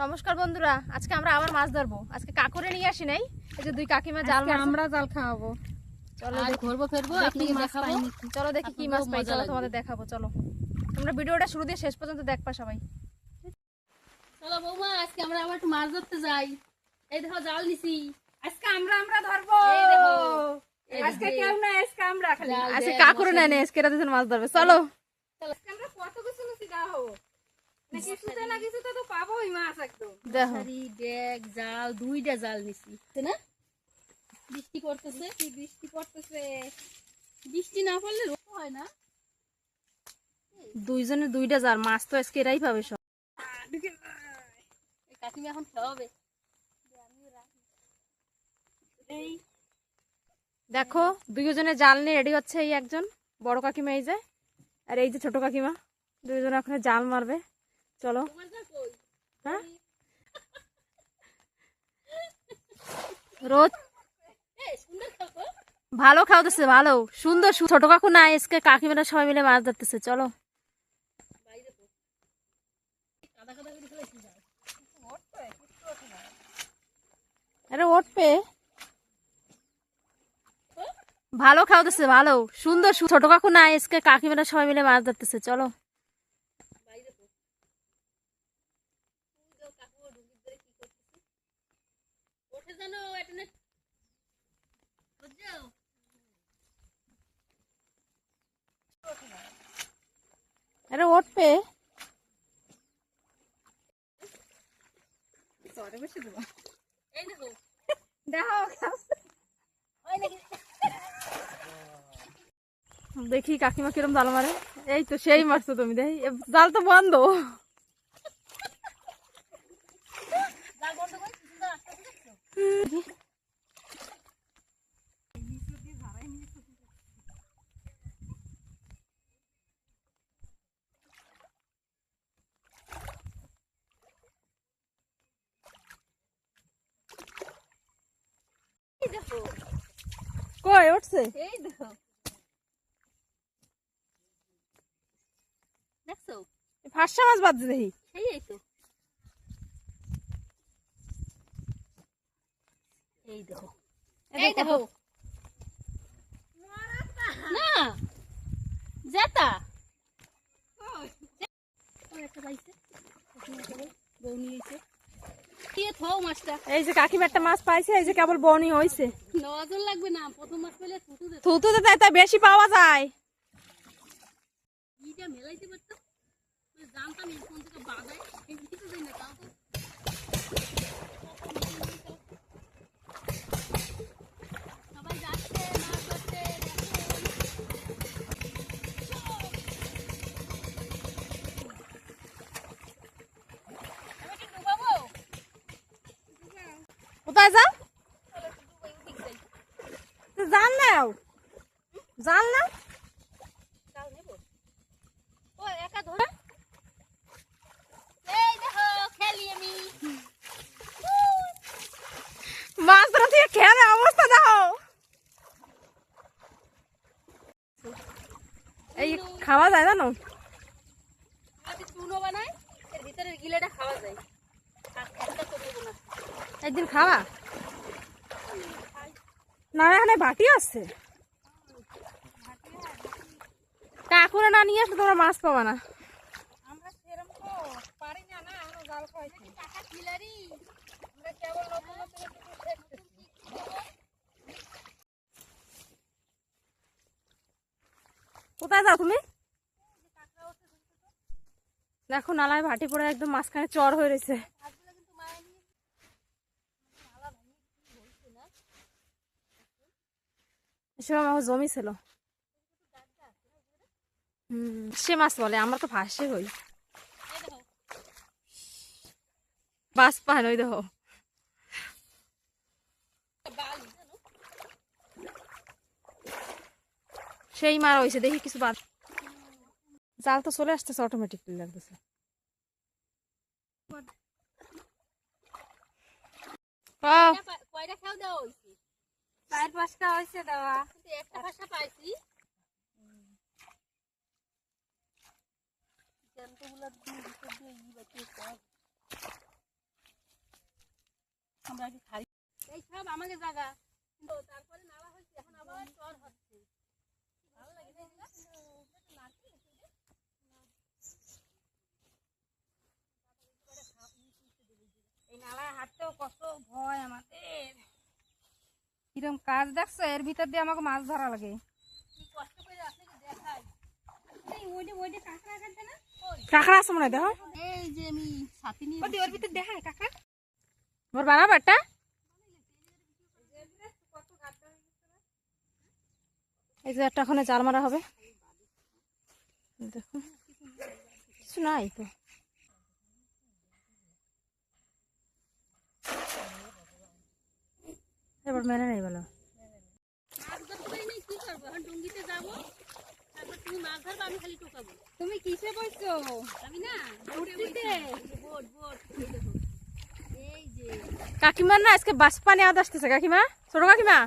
নমস্কার বন্ধুরা, আজকে আমরা আবার মাছ ধরবো। আজকে কাকুরে নিয়ে আসি নাই, এই যে দুই কাকিমা জাল মারছে, আমরা জাল খাওয়াবো। চলো ঘুরবো ফিরবো, আপনাকে দেখাবো। চলো দেখি কি মাছ পাই, চলো তোমাদের দেখাবো। চলো তোমরা ভিডিওটা শুরু দিয়ে শেষ পর্যন্ত দেখবা সবাই। চলো বৌমা, আজকে আমরা আবার একটু মাছ ধরতে যাই। এই দেখো জাল নিছি, আজকে আমরা ধরবো। এই দেখো আজকে কেউ না, আজকে আমরা খালি। আজকে কাকুরে নেয় না, আজকে রাতে মাছ ধরবে। চলো আজকে আমরা কত কিছু লুচি দাও না, কিছুতে না কিছুতে তো পাবোই মাছ একদম। দেখো ডেক জাল, দুইটা জাল নিছি না। বৃষ্টি করতেছে, বৃষ্টি পড়তেছে। বৃষ্টি না পড়লে রোগ হয় না। দুইজনের দুইটা জাল, মাছ তো আজকে এরাই পাবে সব। কাকিমা এখন খাওয়াবে। দেখো দুইজনে জাল নিয়ে রেডি হচ্ছে। এই একজন বড় কাকিমা, এই যে, আর এই যে ছোট কাকিমা, দুইজনে ওখানে জাল মারবে। চলো হ্যাঁ, রোজ ভালো খাওয়াতেছে, ভালো সুন্দর। ছোট কাকু না, আজকে কাকিমারা সবাই মিলে মাছ ধরতেছে। চলো আরে ওঠবে, ভালো খাওয়াতেছে, ভালো সুন্দর। ছোট কাকু না, আজকে কাকিমারা সবাই মিলে মাছ ধরতেছে। চলো আরে ওঠবে, দেখি কাকিমা কিরম জাল মারে। এই তো সেই মারছো তুমি, দেখি জাল তো বন্ধ। কই উঠছে, এই দেখো, দেখছো ফাঁসা মাছ বাদ দেখি। এই তো, এই দেখো, এই দেখো না জেতা একটা পাইছে, বউ নিয়েছে। মাছটা এই যে কাকিমা একটা মাছ পাইছে, এই যে কেবল বনি হয়েছে। নজর লাগবে না, প্রথম মাছ পেলে থুতু দে, থুতুতে তাই তাই বেশি পাওয়া যায়। ইটা মেলাইতে পারতো, জানতাম এই ফোন থেকে বাদাই কিছু দিই না। তাও তো সবাই যাচ্ছে মাছ ধরতে। কোথায় যাও, জাল নাও, জাল না মাছ ধরা থেকে খেয়ালের অবস্থা দাও। এই খাওয়া যায় জানো, চুনো বানায়, এর ভিতরের গিলেটা খাওয়া যায়। একদিন খাওয়া না, এখানে ভাটি আছে। কাকুরা না নিয়ে আসলে তোমরা মাছ পাবা না। আমরা সেরকম তো পারি না, না আমরা জাল খাইছি। আমরা কেবল নতুন নতুন কিছু দেখতেছি। কোথায় যাও তুমি? দেখো নালায় ভাটি পড়ে একদম মাঝখানে চর হয়ে রয়েছে। এসব আমার জমি ছিল। সে মাছ বলে, আমরা তো ফাঁসে হই। বাস পান ওই দেখো, সেই মার হয়েছে। দেখি কিছু বাদ, জাল তো চলে আসতেছে অটোমেটিকলি লাগতেছে। কয়টা খাও দেওয়া হয়েছে, 4-5টা হয়েছে দেওয়া। একটা ভাষা পাইছি। আমরা আগে খাই এই সব আমাকে জায়গা কিন্তু তারপরে নালা হচ্ছে এখন আবার চর হচ্ছে ভালো লাগে না এই নালায় হাঁটতেও কত ভয় আমাদের। কিরম কাজ দেখছো, এর ভিতর দিয়ে আমাকে মাছ ধরা লাগে। কি কষ্ট করে আপনাকে দেখাই এই ওইটা কাঁকড়া কাটতে না কাঁকড়া আছে মনে হয় দেখো। এই যে আমি সাথে নিয়ে ওর ভিতর দেখায় কাকা। মোর বানাবো একটা। এই যে একটা ওখানে জাল মারা হবে, দেখো কিছু নাই তো। এবার মেনে নেই বলো। মাছ ধরতে পারি নাই কি করবো এখন ডুঙ্গিতে যাবো তারপর তুমি মাছ ধরবে আমি খালি টোকাবো তুমি কিসে বসছো? আমি না উঠতে বোট এই যে কাকিমার না আজকে বাস পানি আদ আসতেছে। কাকিমা, ছোট কাকিমা,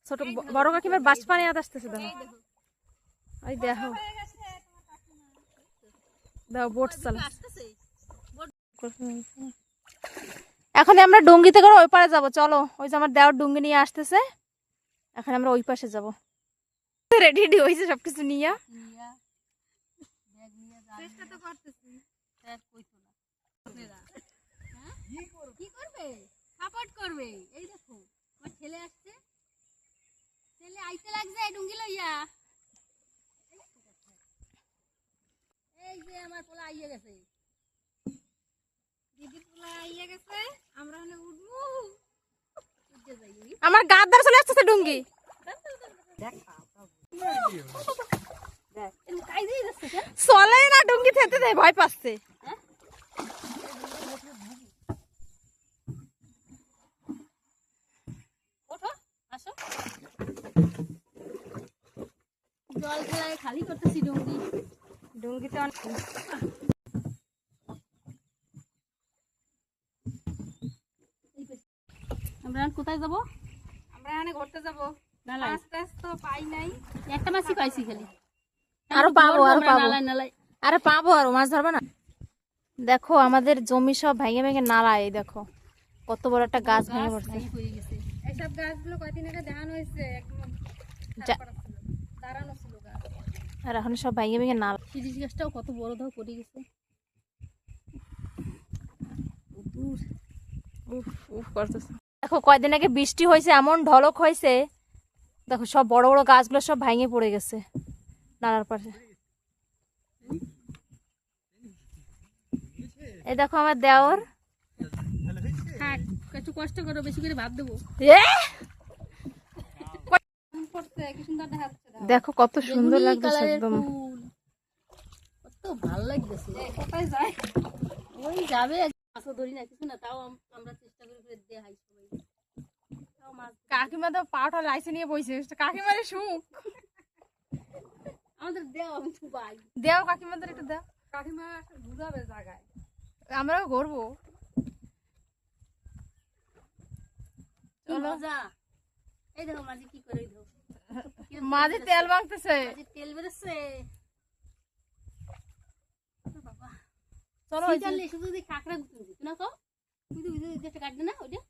ছোট বড় কাকিমার বাস পানি আদ আসতেছে। দেখো ওই দেখো, দেখো বোট চালা। আসতেছে এখন আমরা ডুঙ্গিতে করে ওই পারে যাবো। চলো, ওই যে আমার দেওয়ার ডুঙ্গি নিয়ে আসতেছে, এখন আমরা ওই পাশে যাবো। রেডি রেডি হয়েছে সবকিছু নিয়ে। নিয়া ব্যাগ নিয়ে যাবে চেষ্টা তো করতেছি। স্যার কইতো না আপনারা হ্যাঁ কি করবে সাপোর্ট করবে এই দেখো আমার ছেলে আসছে ছেলে আইতে লাগছে ডুঙ্গি লইয়া এই যে আমার পোলা আইয়া গেছে দিদি পোলা আইয়া গেছে, আমরা হলে উঠবো। উঠতে যাই আমার গাদ ধরে চলে আসতেছে ডুঙ্গি। কাইদেই যাচ্ছে কেন চলে না ডুঙ্গি থেতে দেয়, ভয় পাচ্ছে। ওঠো আসো জল খেলায় খালি করতেছি ডুঙ্গি ডুঙ্গিতে অনেক আমরা এখন কোথায় যাবো আমরা এখানে ঘুরতে যাবো। নালায় মাছ টাছ তো পাই নাই। একটা মাছই পাইছি খালি আরো পাবো, আরো পাবো, নালায় নালায় আরে পাবো, আরো মাছ ধরবো না। দেখো আমাদের জমি সব ভেঙে ভেঙে নালায়। এই দেখো কত বড় একটা গাছ ভেঙে পড়ছে। ভেঙে পড়ে গেছে এইসব গাছগুলো কয়দিন আগে দেখানো হয়েছে, একদম যা- দাঁড়ানো ছিল গাছ। আর এখন সব ভেঙে ভেঙে নালা। শিরিষ গাছটাও কত বড় দাও পড়ে গেছে দূর উফ উফ করতেছে। দেখো কয়দিন আগে বৃষ্টি হয়েছে, এমন ঢলক হয়েছে, দেখো সব বড় বড় গাছগুলো সব ভেঙে পড়ে গেছে নালার পাশে। এই দেখো আমার দেওর। থাক একটু কষ্ট করো বেশি করে ভাত দেবো পড়ছে কি সুন্দর দেখাচ্ছে। দেখো কত সুন্দর বেগুনি লাগতেছে কালারের একদম। ফুল। কত ভালো লাগতেছে কোথায় যায়? ওই যাবে মাছও ধরি না কিছু না তাও আমরা চেষ্টা করে করে দেখাই সবাই তাও মাছ কাকিমা তো পাটা লাইসে নিয়ে বইছে। কাকিমারে সুখ আমাদের দেও আমি তো পাই দেও, কাকিমাদের একটু দেও, কাকিমা বুঝাবে জায়গায়। আমরাও ঘুরবো। কি মজা এই দেখো মাঝি কি করে এই দেখো মাঝে তেল মাখতেছে। মাঝি তেল বেরোচ্ছে ও বাবা চলো ওই যে- শীতালে শুধু যদি কাঁকড়া গুঁতো দিত না কো কিন্তু যেটা কাটবে না ওইটা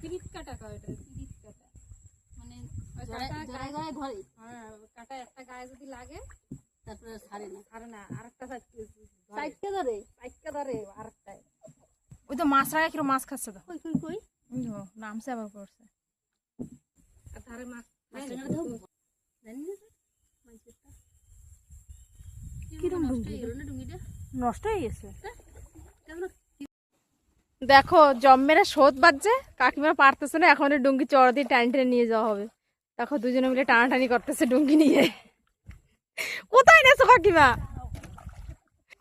তিরিশ কাটা কয় এটা, 30 কাটা। মানে ওই জড়ায় কাটা জড়ায় জড়ায় ধরে হ্যাঁ, কাটা একটা গায়ে যদি লাগে তারপরে ছাড়ে না আর না, আরেকটা সাইডটা ধরে সাইডটা ধরে আরেকটায়। ওই তো মাছ রাখা কিরো মাছ খাচ্ছে। তো কই কই কই নামছে আবার পড়ছে। আর ধারে মাছ মাছটা ধরবো জানি না মাছটা কিরম নষ্ট ডুঙ্গি? হয়ে গেল না ডুঙ্গিটা নষ্ট হয়ে গেছে। কেমন দেখো জম্মেরা শোধ বাজছে, কাকিমা পারতেছে না, এখন এই ডুঙ্গি চড় দিয়ে টানি টেনে নিয়ে যাওয়া হবে। দেখো দুজনে মিলে টানাটানি করতেছে ডুঙ্গি নিয়ে। কোথায় নেছো কাকিমা?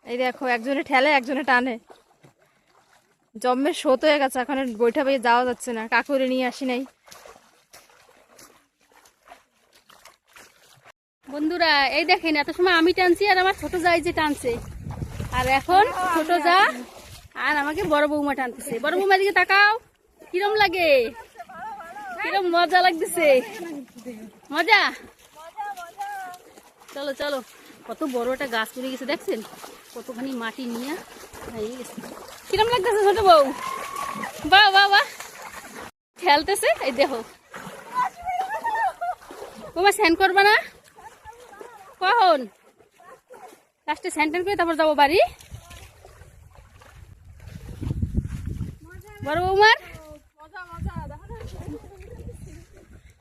এই দেখো একজনে ঠেলে একজনে টানে। জম্মের শোধ হয়ে গেছে, এখন আর বৈঠা পেয়ে যাওয়া যাচ্ছে না। কাকুরে নিয়ে আসি নাই। বন্ধুরা এই দেখেন এত সময় আমি টানছি আর আমার ছোট জাই যে টানছে আর এখন ছোট যা আর আমাকে বড় বৌমা টানতেছে। বড় বৌমা দিকে তাকাও কিরম লাগে কিরম মজা লাগতেছে মজা চলো চলো কত বড় একটা গাছ পড়ে গেছে দেখছেন কতখানি মাটি নিয়ে হয়ে গেছে কিরম লাগতেছে ছোট বউ? বাহ বাহ বাহ, খেলতেছে। এই দেখো বৌমা, স্যান্ড করবা না? কখন লাস্টে স্যান্ড করে তারপর যাবো বাড়ি। বড় বৌমার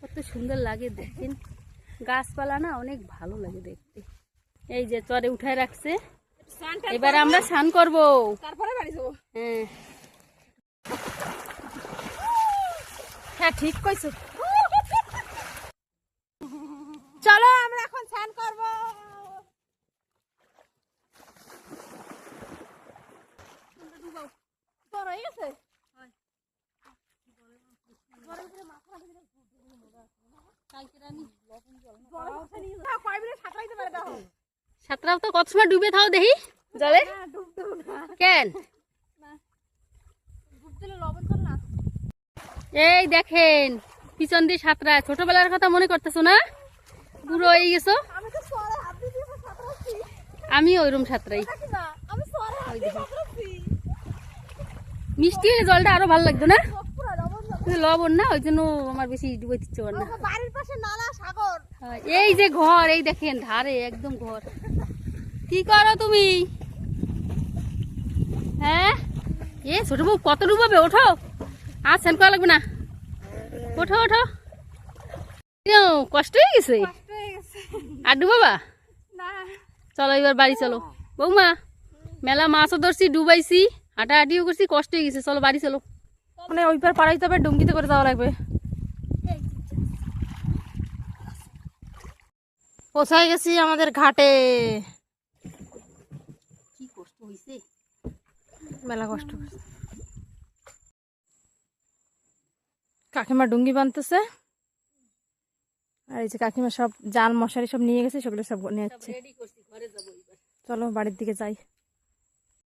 কত সুন্দর লাগে দেখেন, গাছপালা না অনেক ভালো লাগে দেখতে। এই যে চরে উঠায় রাখছে, এবার আমরা স্নান করবো, তারপরে বাড়ি যাবো। হ্যাঁ হ্যাঁ ঠিক কইছো। চলো আমরা এখন স্নান করবো। বড় হয়ে গেছে। সাঁতরাও তো কত সময় ডুবে থাও দেখি জলে। কেন? এই দেখেন পিছন দিয়ে সাঁতরা, ছোটবেলার কথা মনে করতেছো না? বুড়ো হয়ে গেছো। আমি ওইরকম সাঁতরাই। মিষ্টি হলে জলটা আরো ভালো লাগতো না? কিন্তু লবণ না, ওই জন্য আমার বেশি ডুবে দিচ্ছে না। বাড়ির পাশে নালা, সাগর। এই যে ঘর, এই দেখেন ধারে একদম ঘর। কি করো তুমি? হ্যাঁ এ ছোট বউ কত ডুবাবে? ওঠো, আর স্নান করা লাগবে না, ওঠো ওঠো। কষ্ট হয়ে গেছে আর ডুবাবা? চলো এবার বাড়ি চলো। বৌমা, মেলা মাছও ধরছি, ডুবাইছি, হাঁটাহাঁটিও করছি, কষ্ট হয়ে গেছে, চলো বাড়ি চলো। মানে ওই পার পাড়াইতে হবে, ডুঙ্গিতে করে যাওয়া লাগবে। পৌঁছায় গেছি আমাদের ঘাটে। কি কষ্ট হয়েছে, মেলা কষ্ট করছে। কাকিমা ডুঙ্গি বানতেছে, আর এই যে কাকিমা সব জাল মশারি সব নিয়ে গেছে, সেগুলো সব নিয়ে যাচ্ছে। রেডি করছি, ঘরে যাবো এবার। চলো বাড়ির দিকে যাই।